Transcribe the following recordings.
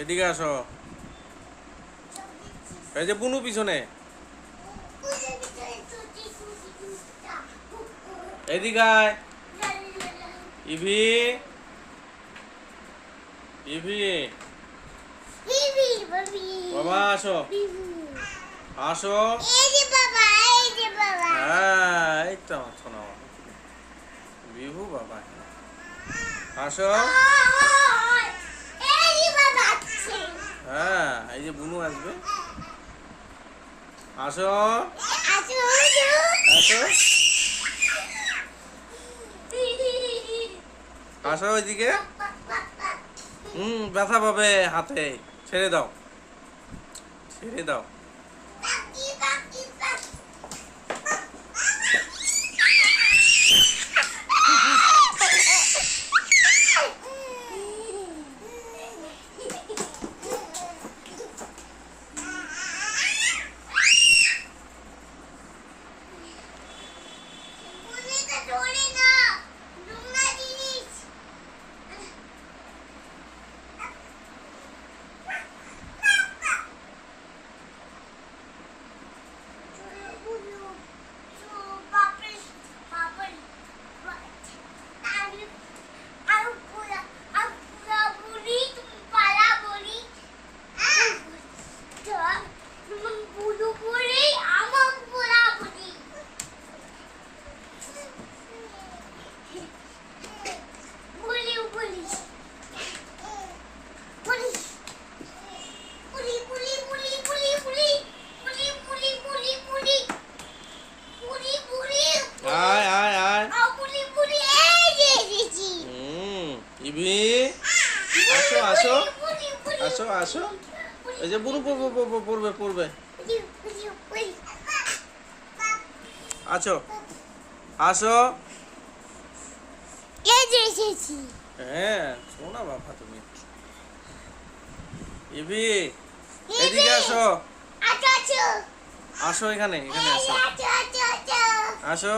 এদিকে আসো। এই যে বুনু পিছনে। এদিকে আয়। ইভি, ইভি, বাবা আসো, আসো। হ্যাঁ, এই তো আমার শোনা বিভু বাবা, আসো। হ্যাঁ, এই যে বুনু আসবে। আসো, আসো, আসো ওইদিকে। ব্যথা পাবে হাতে, ছেড়ে দাও, ছেড়ে দাও। আয় আয় আয়। ইভি, আসো আসো, আসো আসো। এই যে বুনু পড়বে পড়বে পড়বে। আছো, আসো। হ্যাঁ, শোনা বাবা তুমি। ইভি, এদিকে আসো। আসো এখানে, এখানে আসো। আসো।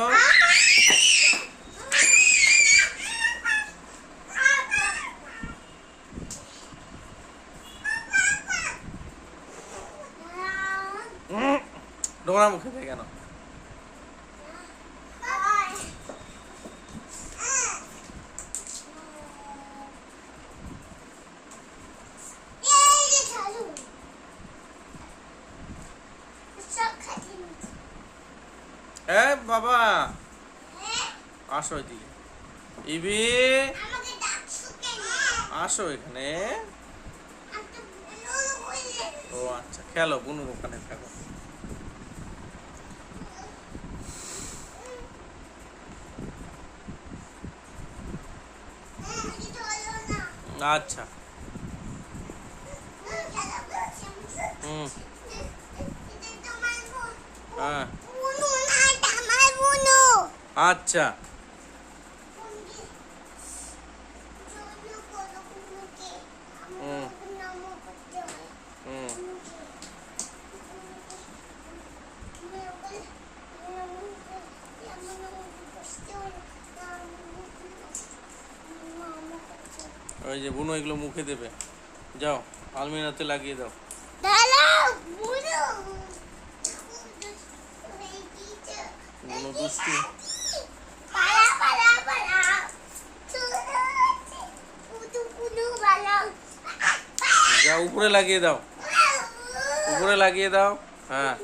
ডোরা মুখে দেয় কেন? বাবা আসো এদিকে। ইভি, আসো এখানে। ও আচ্ছা, খেলো বুনুর ওখানে থাকো। আচ্ছা। হ্যাঁ, আচ্ছা। ওই যে বুনু এগুলো মুখে দেবে, যাও আলমিরাতে লাগিয়ে দাও। বুনু দুষ্টু। যাও উপরে লাগিয়ে দাও, উপরে লাগিয়ে দাও। হ্যাঁ,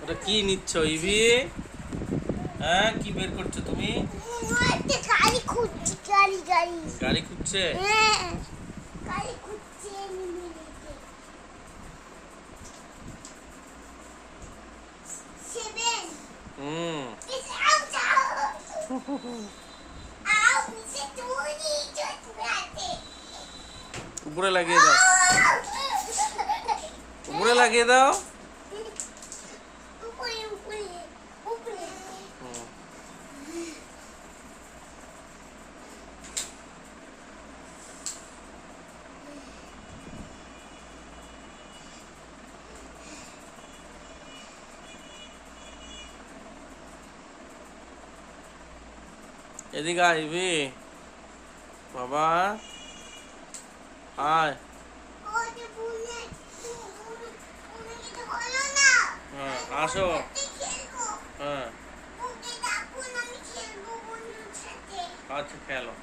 ওটা কি নিচ্ছ ইভি? হ্যাঁ, কি বের করছো তুমি? গাড়ি খুঁজছে। উপরে লাগিয়ে দাও, উপরে লাগিয়ে দাও। এদিকে আইবি। বাবা আয়। হ্যাঁ আসো। হ্যাঁ আচ্ছা খেলো।